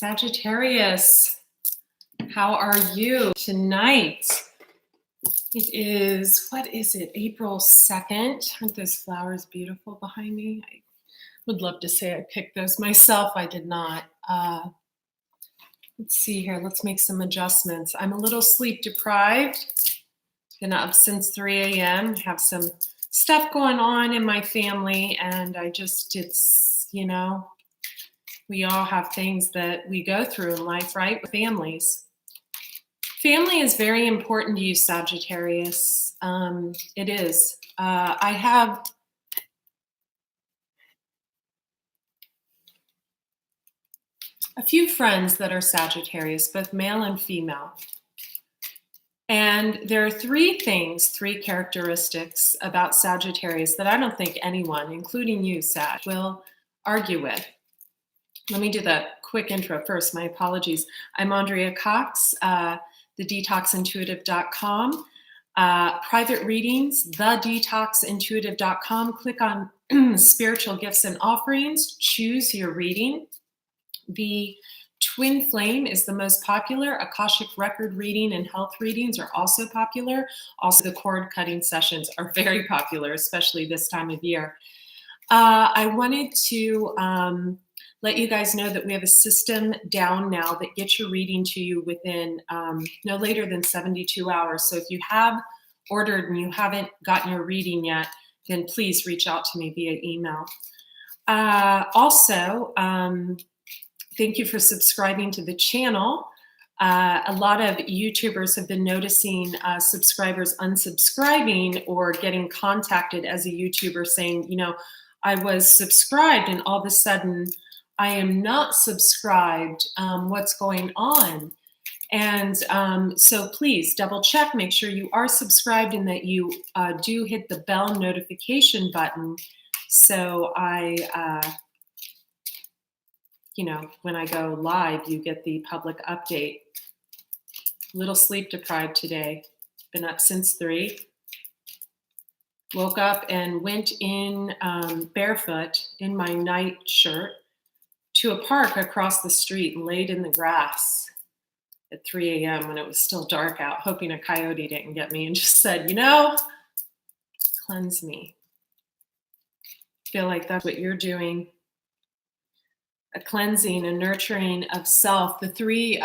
Sagittarius, how are you tonight? It is, what is it, April 2nd? Aren't those flowers beautiful behind me? I would love to say I picked those myself. I did not. Let's see here. Let's make some adjustments. I'm a little sleep deprived. Been up since 3 a.m. Have some stuff going on in my family, and we all have things that we go through in life, right? With families. Family is very important to you, Sagittarius. It is. I have a few friends that are Sagittarius, both male and female. And there are three characteristics about Sagittarius that I don't think anyone, including you, Sag, will argue with. Let me do the quick intro first. My apologies. I'm Andrea Cox, thedetoxintuitive.com. Private readings, thedetoxintuitive.com. Click on spiritual gifts and offerings. Choose your reading. The Twin Flame is the most popular. Akashic record reading and health readings are also popular. Also, the cord cutting sessions are very popular, especially this time of year. I wanted to let you guys know that we have a system down now that gets your reading to you within no later than 72 hours. So if you have ordered and you haven't gotten your reading yet, then please reach out to me via email. Thank you for subscribing to the channel. A lot of YouTubers have been noticing subscribers unsubscribing or getting contacted as a YouTuber saying, I was subscribed and all of a sudden I am not subscribed. What's going on? And so please double check, make sure you are subscribed and that you do hit the bell notification button. So when I go live, you get the public update. Little sleep deprived today. Been up since 3. Woke up and went in barefoot in my night shirt to a park across the street and laid in the grass at 3 a.m. when it was still dark out, hoping a coyote didn't get me, and just said, cleanse me. Feel like that's what you're doing. A cleansing, a nurturing of self. The three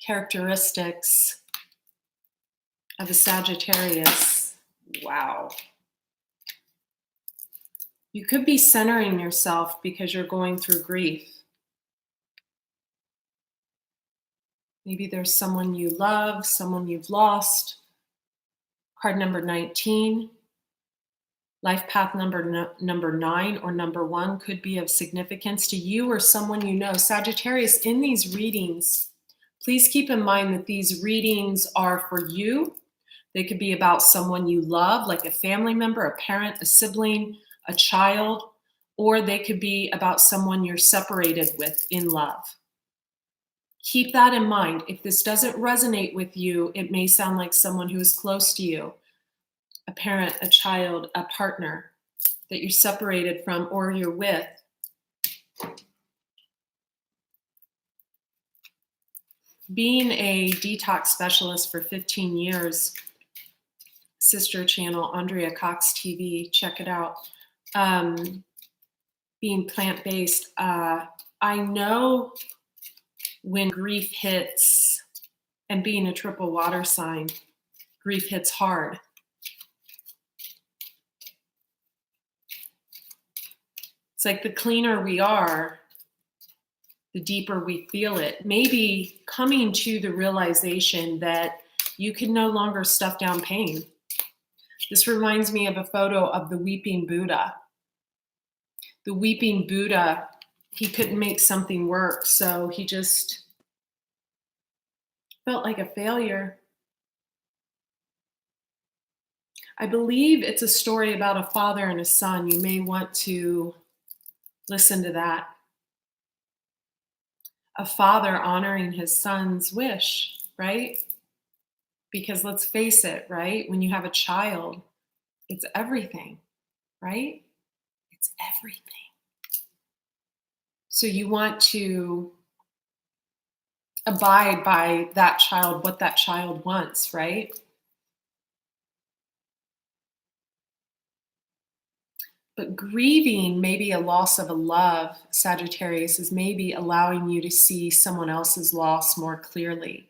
characteristics of a Sagittarius. Wow. You could be centering yourself because you're going through grief. Maybe there's someone you love, someone you've lost. Card number 19. Life path number 9 or number 1 could be of significance to you or someone you know. Sagittarius, in these readings, please keep in mind that these readings are for you. They could be about someone you love, like a family member, a parent, a sibling, a child, or they could be about someone you're separated with in love. Keep that in mind. If this doesn't resonate with you, it may sound like someone who is close to you. A parent, a child, a partner that you're separated from or you're with. Being a detox specialist for 15 years, sister channel, Andrea Cox TV, check it out. Being plant-based, I know when grief hits, and being a triple water sign, grief hits hard. It's like the cleaner we are, the deeper we feel it. Maybe coming to the realization that you can no longer stuff down pain. This reminds me of a photo of the weeping Buddha. The weeping Buddha, he couldn't make something work, so he just felt like a failure. I believe it's a story about a father and a son. You may want to listen to that. A father honoring his son's wish, right? Because let's face it, right? When you have a child, it's everything, right? It's everything. So you want to abide by that child, what that child wants, right? But grieving maybe a loss of a love, Sagittarius, is maybe allowing you to see someone else's loss more clearly.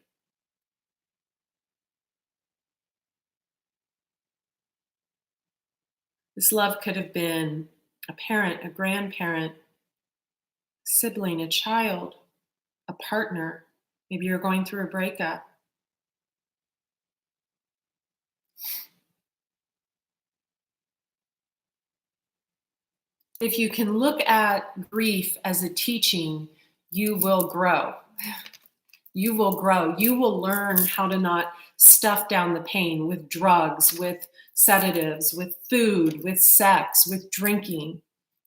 This love could have been a parent, a grandparent, sibling, a child, a partner. Maybe you're going through a breakup. If you can look at grief as a teaching, you will grow. You will grow. You will learn how to not stuff down the pain with drugs, with sedatives, with food, with sex, with drinking.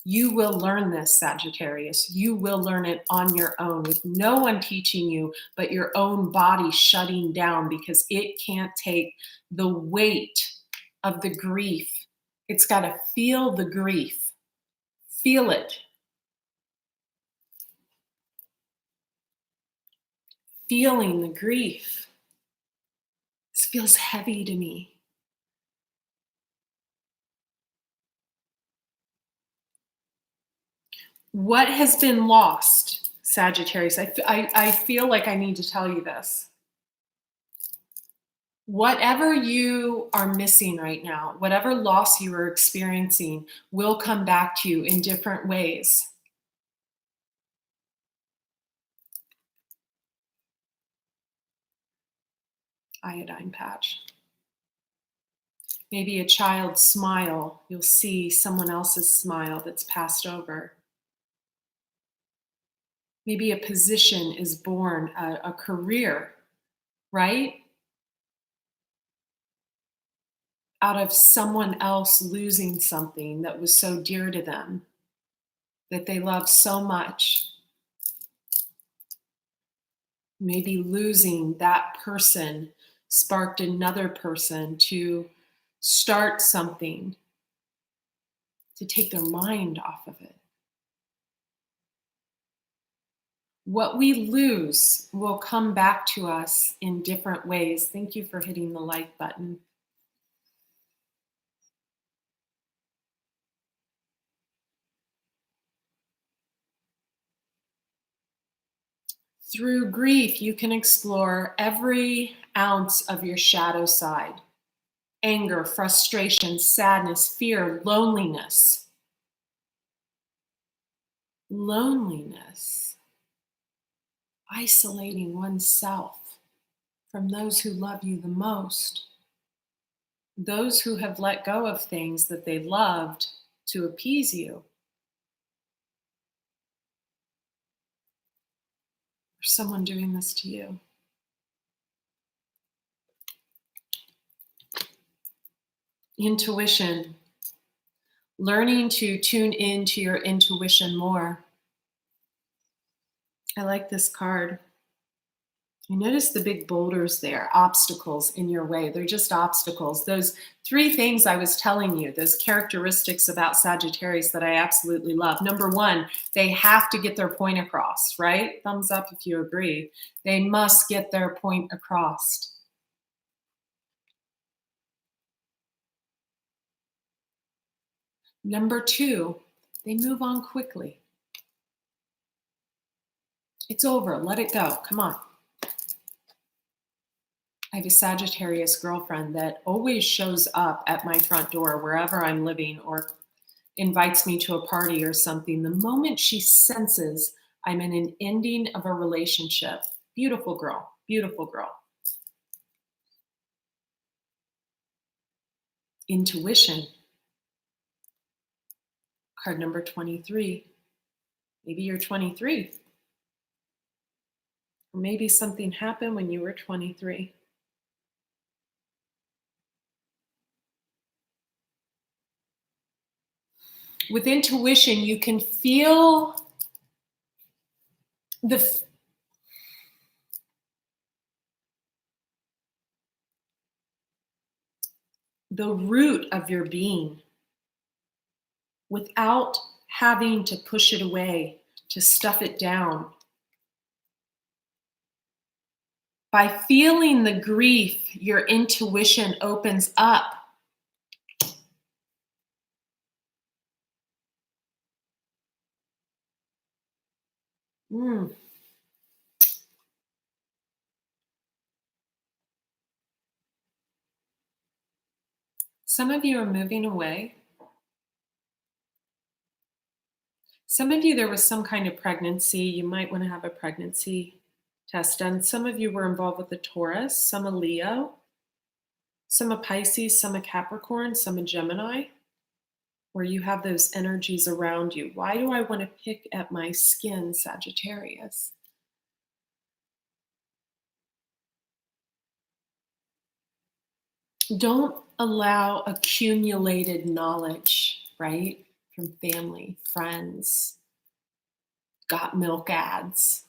You will learn this, Sagittarius. You will learn it on your own with no one teaching you, but your own body shutting down because it can't take the weight of the grief. It's got to feel the grief. Feel it. Feeling the grief. This feels heavy to me. What has been lost, Sagittarius? I feel like I need to tell you this. Whatever you are missing right now, whatever loss you are experiencing, will come back to you in different ways. Iodine patch. Maybe a child's smile. You'll see someone else's smile that's passed over. Maybe a position is born, a career, right? Out of someone else losing something that was so dear to them, that they love so much. Maybe losing that person sparked another person to start something, to take their mind off of it. What we lose will come back to us in different ways. Thank you for hitting the like button. Through grief, you can explore every ounce of your shadow side: anger, frustration, sadness, fear, loneliness. Loneliness, isolating oneself from those who love you the most, those who have let go of things that they loved to appease you. Or someone doing this to you. Intuition, learning to tune into your intuition more. I like this card. You notice the big boulders there, obstacles in your way. They're just obstacles. Those three things I was telling you, those characteristics about Sagittarius that I absolutely love. Number one, they have to get their point across, right? Thumbs up if you agree. They must get their point across. Number two, they move on quickly. It's over. Let it go. Come on. I have a Sagittarius girlfriend that always shows up at my front door wherever I'm living or invites me to a party or something. The moment she senses I'm in an ending of a relationship, beautiful girl, beautiful girl. Intuition, card number 23. Maybe you're 23. Or maybe something happened when you were 23. With intuition, you can feel the root of your being without having to push it away, to stuff it down. By feeling the grief, your intuition opens up. Mm. Some of you are moving away. Some of you, there was some kind of pregnancy. You might want to have a pregnancy test done. Some of you were involved with a Taurus, some a Leo, some a Pisces, some a Capricorn, some a Gemini, where you have those energies around you. Why do I want to pick at my skin, Sagittarius? Don't allow accumulated knowledge, right? From family, friends, got milk ads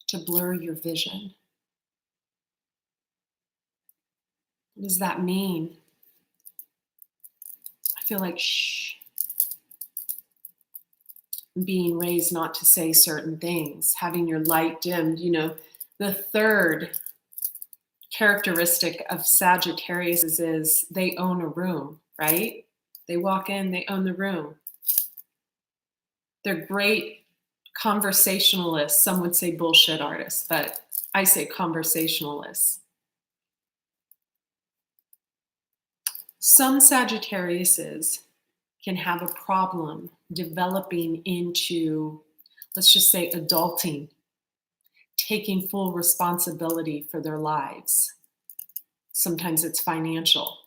to blur your vision. What does that mean? I feel like being raised not to say certain things, having your light dimmed. You know, the third characteristic of Sagittarius is they own a room, right? They walk in, they own the room. They're great conversationalists. Some would say bullshit artists, but I say conversationalists. Some Sagittariuses can have a problem developing into, let's just say, adulting, taking full responsibility for their lives. Sometimes it's financial.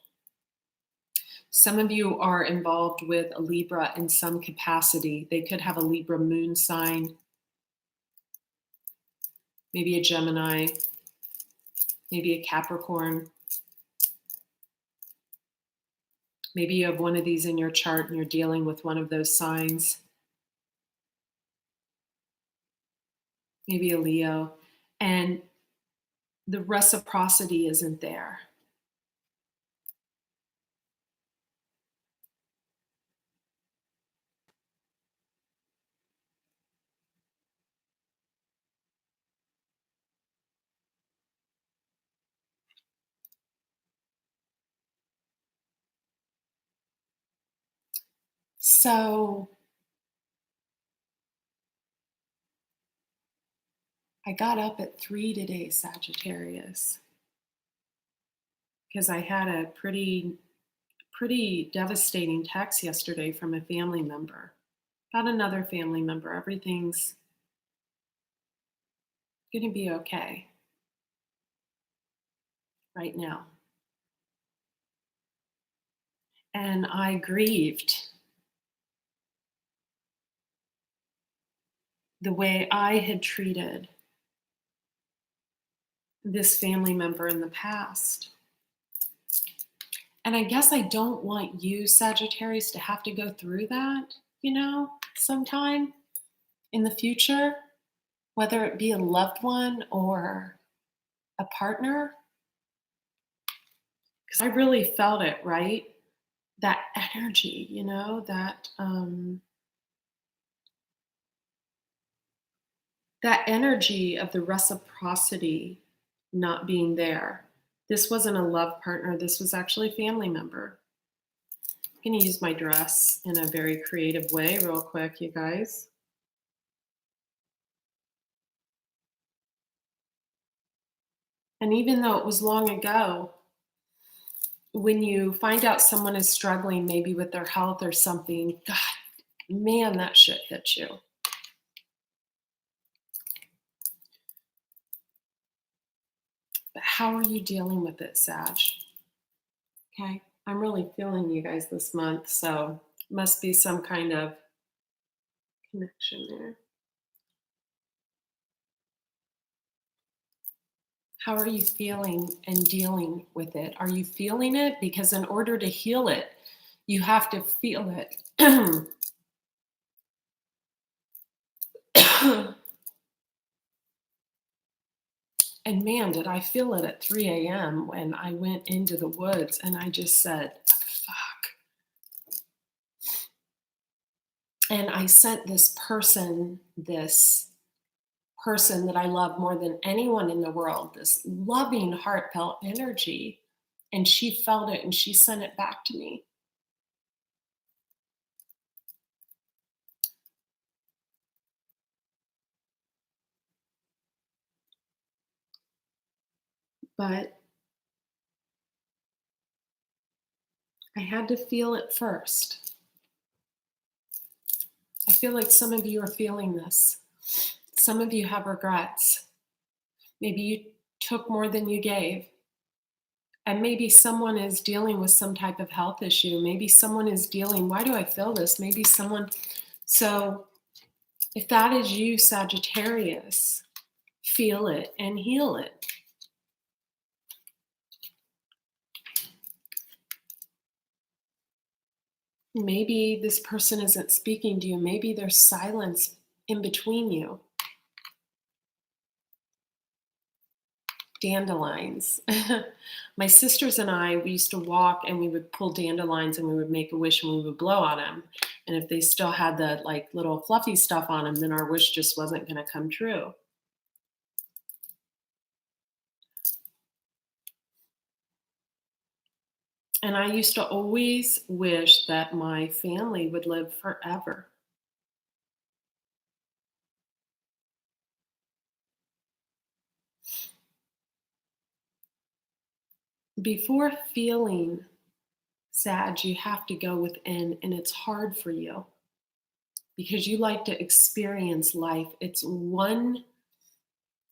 Some of you are involved with a Libra in some capacity. They could have a Libra moon sign, maybe a Gemini, maybe a Capricorn. Maybe you have one of these in your chart and you're dealing with one of those signs. Maybe a Leo. And the reciprocity isn't there. So I got up at 3 today, Sagittarius, because I had a pretty devastating text yesterday from a family member about another family member. Everything's going to be okay right now. And I grieved the way I had treated this family member in the past. And I guess I don't want you, Sagittarius, to have to go through that, sometime in the future, whether it be a loved one or a partner. Because I really felt it, right? That energy, that energy of the reciprocity not being there. This wasn't a love partner. This was actually a family member. I'm going to use my dress in a very creative way real quick, you guys. And even though it was long ago, when you find out someone is struggling maybe with their health or something, God, man, that shit hits you. But how are you dealing with it, Sag? Okay, I'm really feeling you guys this month, so must be some kind of connection there. How are you feeling and dealing with it? Are you feeling it? Because in order to heal it, you have to feel it. And man, did I feel it at 3 a.m. when I went into the woods and I just said, fuck. And I sent this person this person that I love more than anyone in the world, this loving, heartfelt energy. And she felt it and she sent it back to me. But I had to feel it first. I feel like some of you are feeling this. Some of you have regrets. Maybe you took more than you gave. And maybe someone is dealing with some type of health issue. Maybe someone is dealing, why do I feel this? Maybe someone, so if that is you, Sagittarius, feel it and heal it. Maybe this person isn't speaking to you. Maybe there's silence in between you. Dandelions. My sisters and I, we used to walk and we would pull dandelions and we would make a wish and we would blow on them. And if they still had the like little fluffy stuff on them, then our wish just wasn't going to come true. And I used to always wish that my family would live forever. Before feeling sad, you have to go within, and it's hard for you because you like to experience life. It's one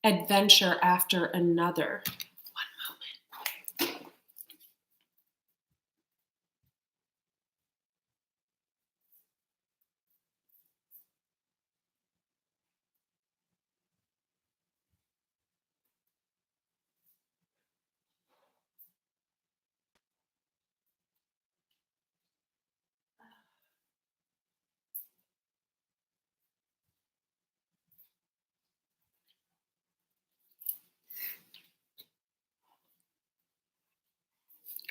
adventure after another. One moment.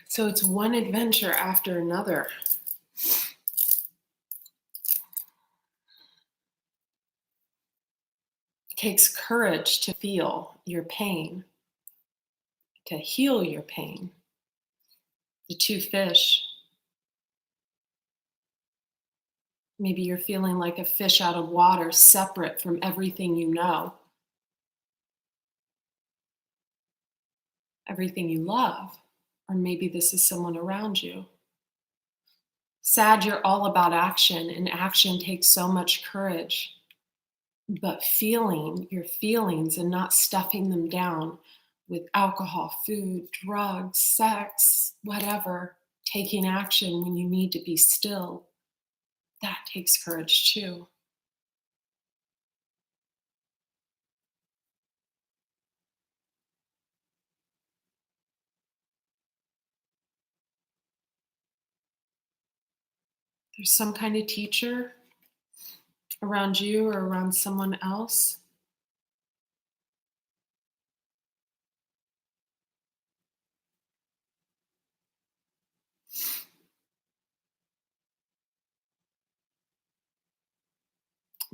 So it's one adventure after another. It takes courage to feel your pain, to heal your pain. The two fish. Maybe you're feeling like a fish out of water, separate from everything you know, everything you love. Or maybe this is someone around you. Sad, you're all about action, and action takes so much courage. But feeling your feelings and not stuffing them down with alcohol, food, drugs, sex, whatever, taking action when you need to be still, that takes courage too. There's some kind of teacher around you or around someone else.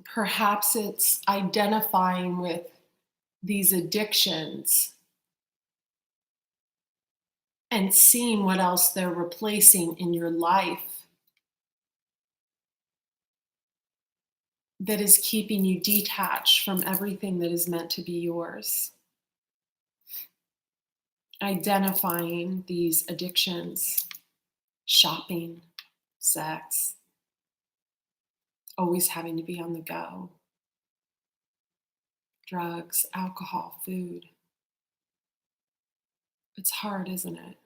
Perhaps it's identifying with these addictions and seeing what else they're replacing in your life that is keeping you detached from everything that is meant to be yours. Identifying these addictions, shopping, sex, always having to be on the go, drugs, alcohol, food. It's hard, isn't it?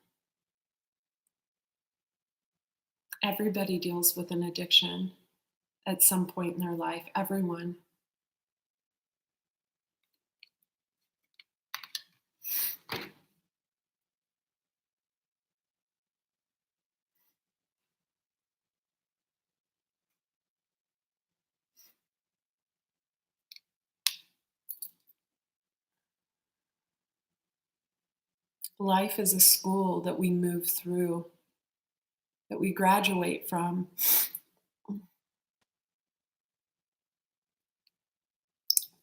Everybody deals with an addiction at some point in their life, everyone. Life is a school that we move through, that we graduate from.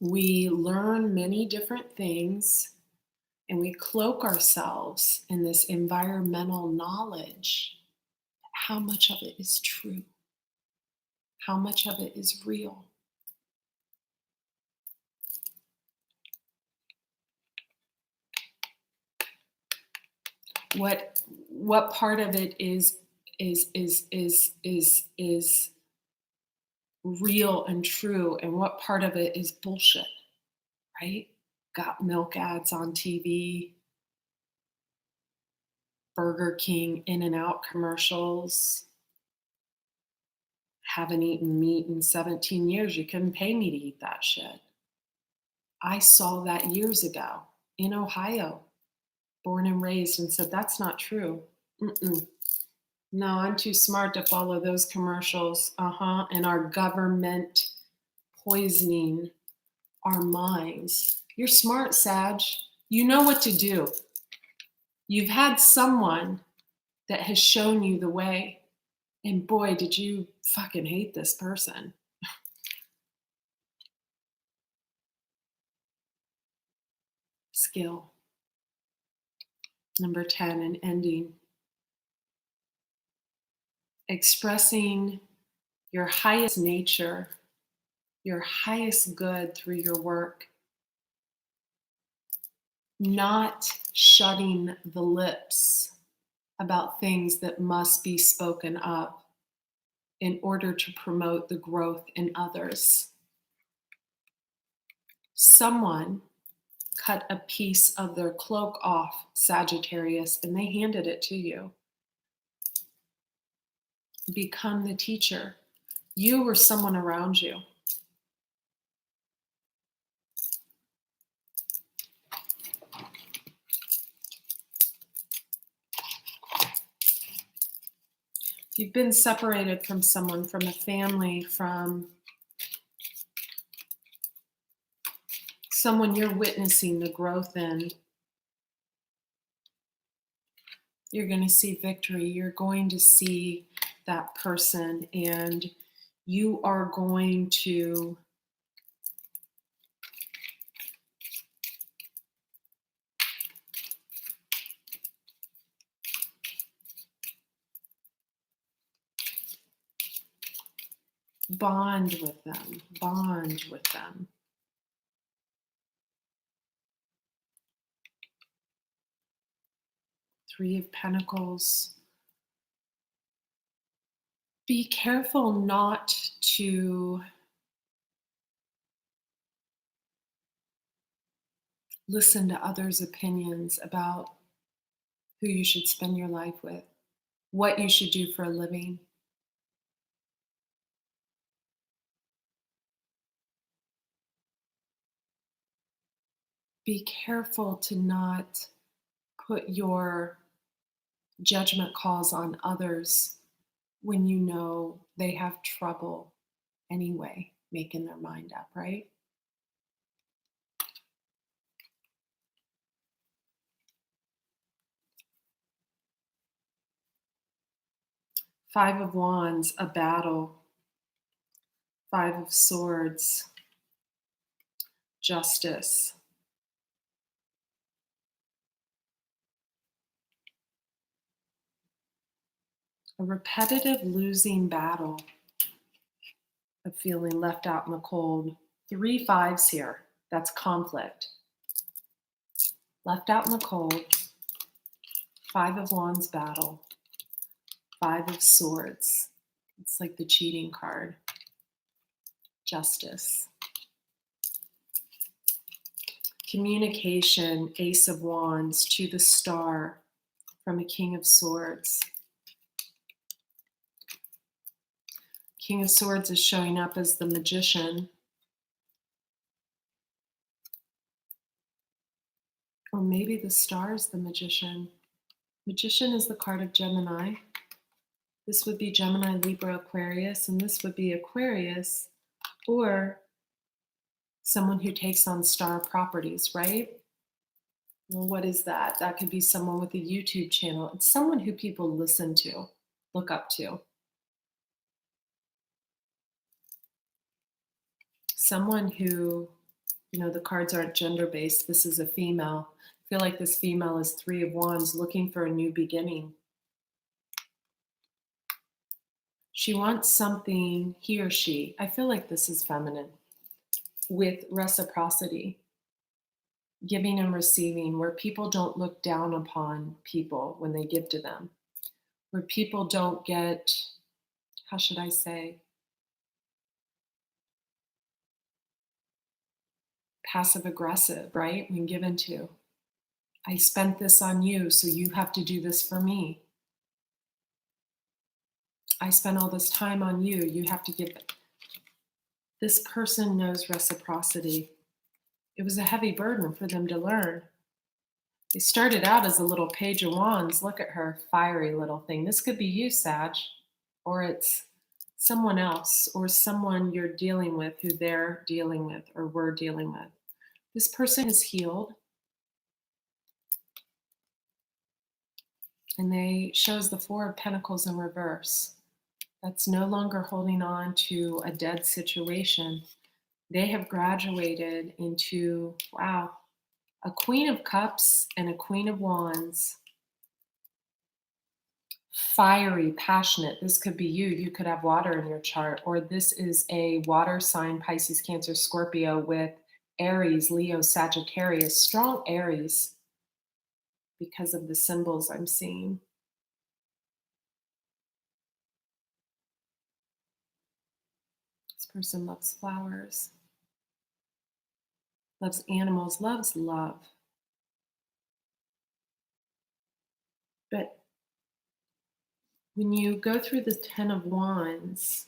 We learn many different things and we cloak ourselves in this environmental knowledge. How much of it is true? How much of it is real? What part of it is real and true, and what part of it is bullshit, right? Got milk ads on TV, Burger King In and Out commercials. Haven't eaten meat in 17 years. You couldn't pay me to eat that shit. I saw that years ago in Ohio, born and raised, and said, that's not true. Mm-mm. No, I'm too smart to follow those commercials. And our government poisoning our minds. You're smart, Sag. You know what to do. You've had someone that has shown you the way. And boy, did you fucking hate this person. Skill. Number 10, and ending. Expressing your highest nature, your highest good through your work. Not shutting the lips about things that must be spoken of in order to promote the growth in others. Someone cut a piece of their cloak off, Sagittarius, and they handed it to you. Become the teacher. You or someone around you. You've been separated from someone, from a family, from someone you're witnessing the growth in. You're going to see victory. You're going to see that person, and you are going to bond with them. Bond with them. Three of Pentacles. Be careful not to listen to others' opinions about who you should spend your life with, what you should do for a living. Be careful to not put your judgment calls on others when you know they have trouble anyway making their mind up, right? Five of Wands, a battle. Five of Swords, justice. A repetitive losing battle of feeling left out in the cold. 3 5s here. That's conflict. Left out in the cold. 5 of Wands battle. 5 of Swords. It's like the cheating card. Justice. Communication, Ace of Wands to the Star from a King of Swords. King of Swords is showing up as the Magician. Or maybe the Star is the Magician. Magician is the card of Gemini. This would be Gemini, Libra, Aquarius, and this would be Aquarius or someone who takes on star properties, right? Well, what is that? That could be someone with a YouTube channel. It's someone who people listen to, look up to. Someone who You know, the cards aren't gender-based. This is a female. I feel like this female is 3 of Wands looking for a new beginning. She wants something, he or she, I feel like this is feminine, with reciprocity, giving and receiving, where people don't look down upon people when they give to them, where people don't get, how should I say, passive aggressive, right? When given to. I spent this on you, so you have to do this for me. I spent all this time on you, you have to give it. This person knows reciprocity. It was a heavy burden for them to learn. They started out as a little page of wands. Look at her, fiery little thing. This could be you, Sag, or it's someone else, or someone you're dealing with who they're dealing with or we're dealing with. This person is healed, and they shows the Four of Pentacles in reverse. That's no longer holding on to a dead situation. They have graduated into, wow, a Queen of Cups and a Queen of Wands. Fiery, passionate. This could be you. You could have water in your chart, or this is a water sign, Pisces, Cancer, Scorpio, with Aries, Leo, Sagittarius, strong Aries because of the symbols I'm seeing. This person loves flowers, loves animals, loves love. But when you go through the 10 of Wands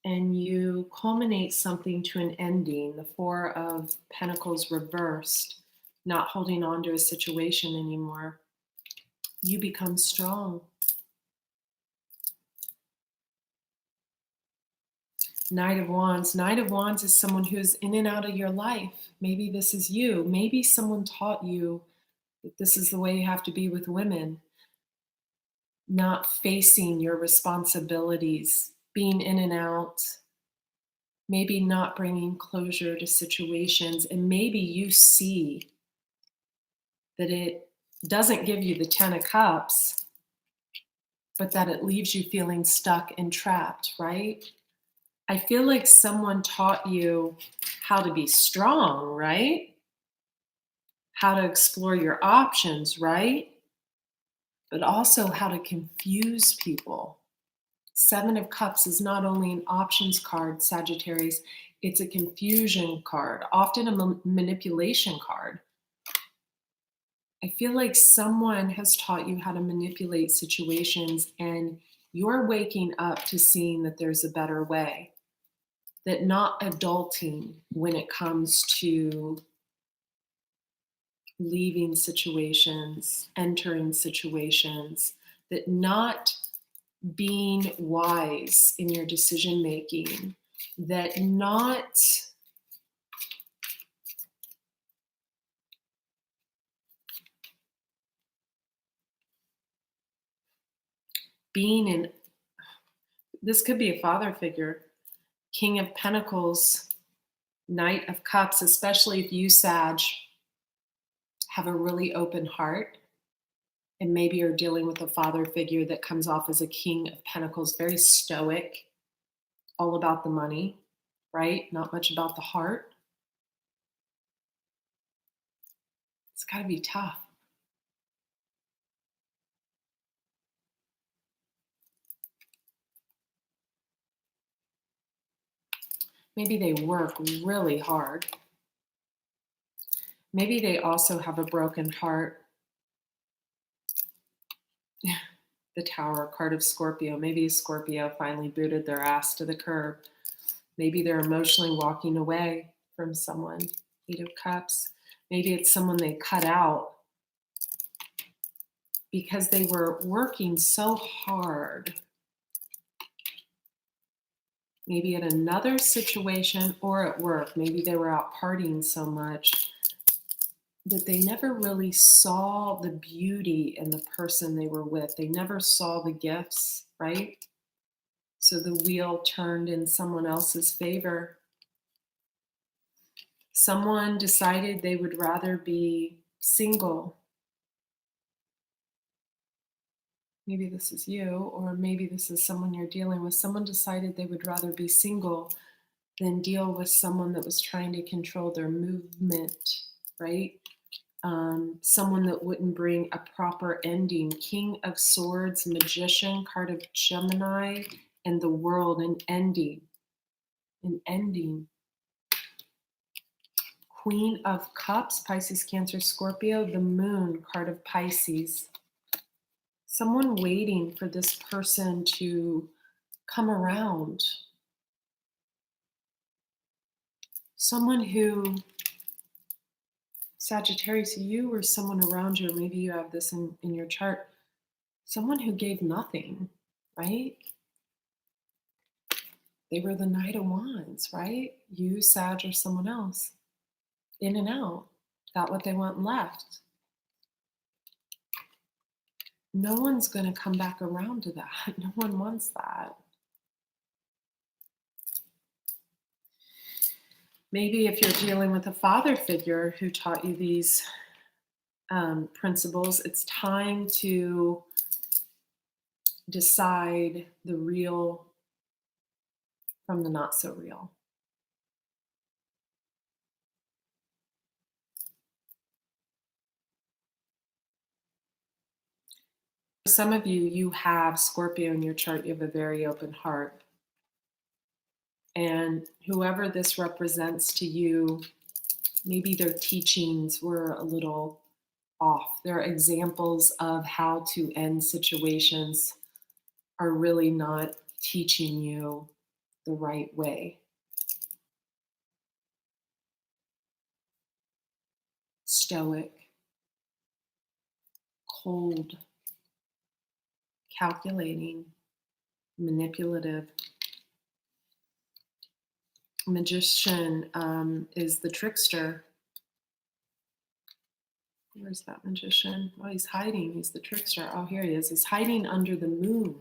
and you culminate something to an ending, the Four of Pentacles reversed, not holding on to a situation anymore, you become strong. Knight of Wands. Knight of Wands is someone who's in and out of your life. Maybe this is you. Maybe someone taught you that this is the way you have to be with women. Not facing your responsibilities, being in and out, maybe not bringing closure to situations. And maybe you see that it doesn't give you the 10 of Cups, but that it leaves you feeling stuck and trapped, right? I feel like someone taught you how to be strong, right? How to explore your options, right? But also how to confuse people. Seven of Cups is not only an options card, Sagittarius, it's a confusion card, often a manipulation card. I feel like someone has taught you how to manipulate situations, and you're waking up to seeing that there's a better way. That not adulting when it comes to leaving situations, entering situations, that not being wise in your decision making, that not being in, this could be a father figure, King of Pentacles, Knight of Cups, especially if you, Sag, have a really open heart and maybe you're dealing with a father figure that comes off as a King of Pentacles, very stoic, all about the money, right? Not much about the heart. It's got to be tough. Maybe they work really hard. Maybe they also have a broken heart. The Tower, card of Scorpio. Maybe Scorpio finally booted their ass to the curb. Maybe they're emotionally walking away from someone. Eight of Cups. Maybe it's someone they cut out because they were working so hard. Maybe at another situation or at work. Maybe they were out partying so much that they never really saw the beauty in the person they were with. They never saw the gifts, right? So the wheel turned in someone else's favor. Someone decided they would rather be single. Maybe this is you, or maybe this is someone you're dealing with. Someone decided they would rather be single than deal with someone that was trying to control their movement, right? Someone that wouldn't bring a proper ending. King of Swords, Magician, card of Gemini, and the World, an ending. An ending. Queen of Cups, Pisces, Cancer, Scorpio, the Moon, card of Pisces. Someone waiting for this person to come around. Someone who, Sagittarius, you or someone around you, or maybe you have this in your chart, someone who gave nothing, right? They were the Knight of Wands, right? You, Sag, or someone else. In and out. Got what they want and left. No one's going to come back around to that. No one wants that. Maybe if you're dealing with a father figure who taught you these principles, it's time to decide the real from the not so real. For some of you, you have Scorpio in your chart, you have a very open heart. And whoever this represents to you, maybe their teachings were a little off. Their examples of how to end situations are really not teaching you the right way. Stoic, cold, calculating, manipulative. Magician is the trickster. Where's that magician? Oh, he's hiding. He's the trickster. Oh, here he is. He's hiding under the moon.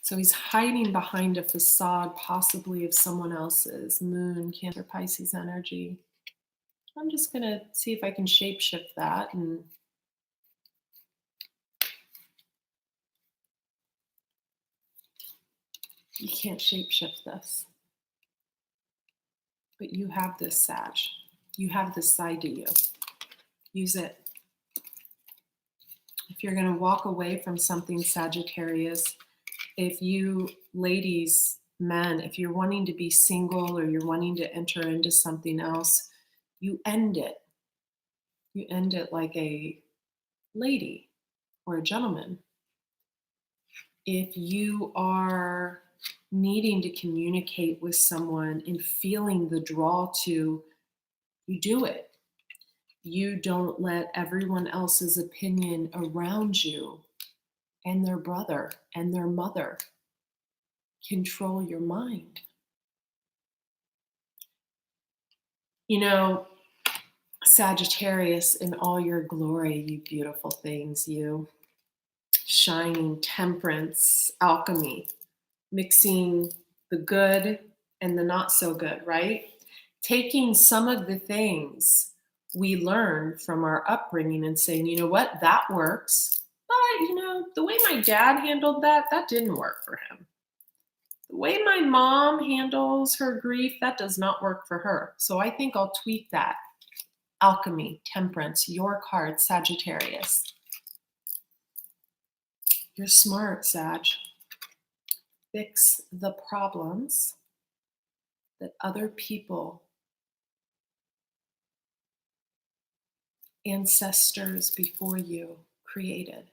So he's hiding behind a facade, possibly of someone else's. Moon, Cancer, Pisces energy. I'm just going to see if I can shapeshift that. And you can't shapeshift this. But you have this, Sag. You have this side to you. Use it. If you're going to walk away from something, Sagittarius, if you ladies, men, if you're wanting to be single or you're wanting to enter into something else, you end it. You end it like a lady or a gentleman. If you are needing to communicate with someone and feeling the draw to, you do it. You don't let everyone else's opinion around you and their brother and their mother control your mind. You know, Sagittarius, in all your glory, you beautiful things, you shining temperance, alchemy, mixing the good and the not so good, right? Taking some of the things we learned from our upbringing and saying, you know what, that works. But, you know, the way my dad handled that, that didn't work for him. The way my mom handles her grief, that does not work for her. So I think I'll tweak that. Alchemy, temperance, your card, Sagittarius. You're smart, Sag. Fix the problems that other people, ancestors before you, created.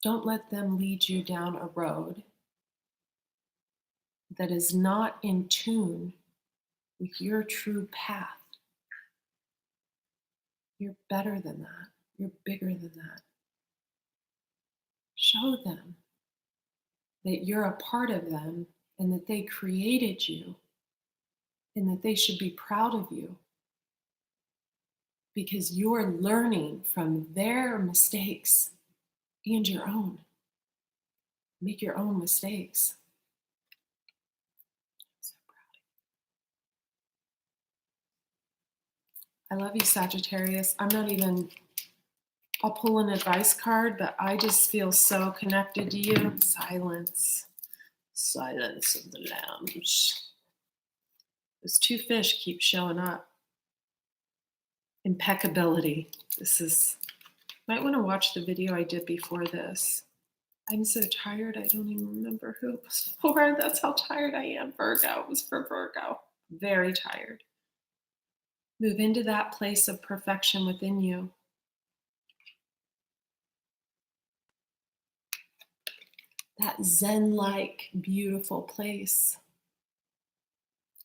Don't let them lead you down a road that is not in tune with your true path. You're better than that. You're bigger than that. Show them that you're a part of them and that they created you and that they should be proud of you because you're learning from their mistakes and your own. Make your own mistakes. I love you, Sagittarius. I'll pull an advice card, but I just feel so connected to you. Silence. Silence of the lambs. Those two fish keep showing up. Impeccability. Might want to watch the video I did before this. I'm so tired, I don't even remember who it was for. That's how tired I am. Virgo. It was for Virgo. Very tired. Move into that place of perfection within you. That Zen-like, beautiful place.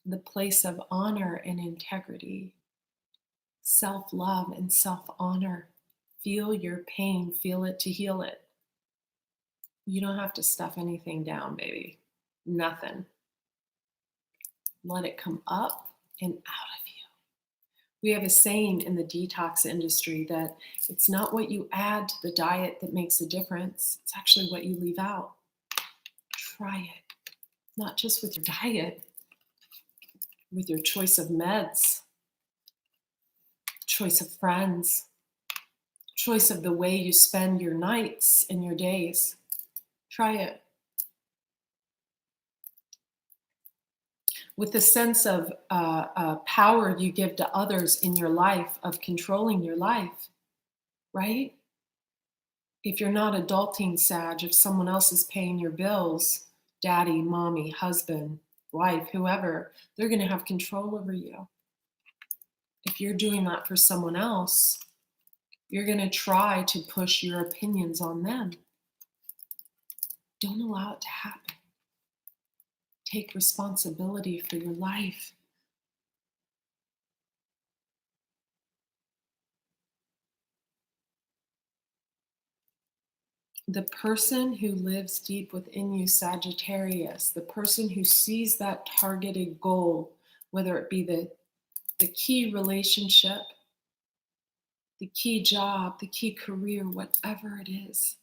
The place of honor and integrity. Self-love and self-honor. Feel your pain. Feel it to heal it. You don't have to stuff anything down, baby. Nothing. Let it come up and out of you. We have a saying in the detox industry that it's not what you add to the diet that makes a difference. It's actually what you leave out. Try it. Not just with your diet, with your choice of meds, choice of friends, choice of the way you spend your nights and your days. Try it. With the sense of power you give to others in your life, of controlling your life, right? If you're not adulting, Sag, if someone else is paying your bills, daddy, mommy, husband, wife, whoever, they're going to have control over you. If you're doing that for someone else, you're going to try to push your opinions on them. Don't allow it to happen. Take responsibility for your life. The person who lives deep within you, Sagittarius, the person who sees that targeted goal, whether it be the key relationship, the key job, the key career, whatever it is,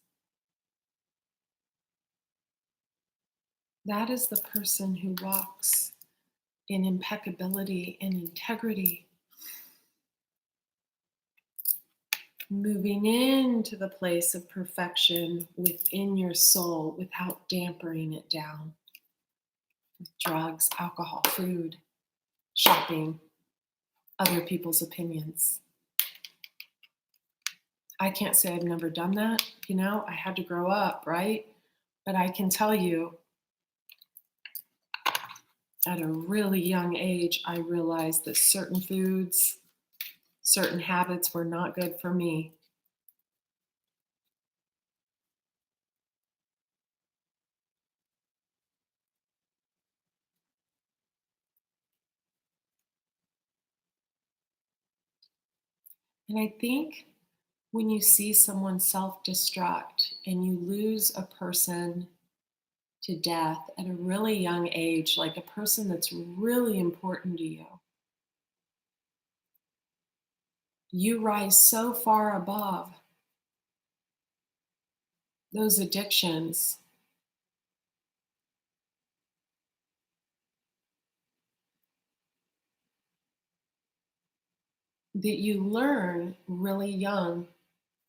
that is the person who walks in impeccability and integrity, moving into the place of perfection within your soul without dampering it down with drugs, alcohol, food, shopping, other people's opinions. I can't say I've never done that. I had to grow up, right? But I can tell you, at a really young age, I realized that certain foods, certain habits were not good for me. And I think when you see someone self-destruct and you lose a person to death at a really young age, like a person that's really important to you, you rise so far above those addictions that you learn really young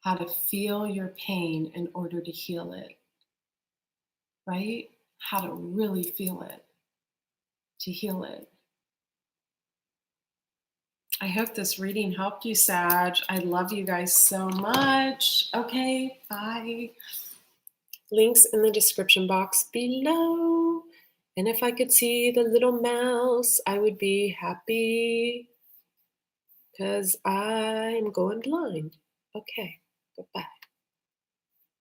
how to feel your pain in order to heal it, right? How to really feel it, to heal it. I hope this reading helped you, Sag. I love you guys so much. Okay, bye. Links in the description box below. And if I could see the little mouse, I would be happy because I'm going blind. Okay, goodbye.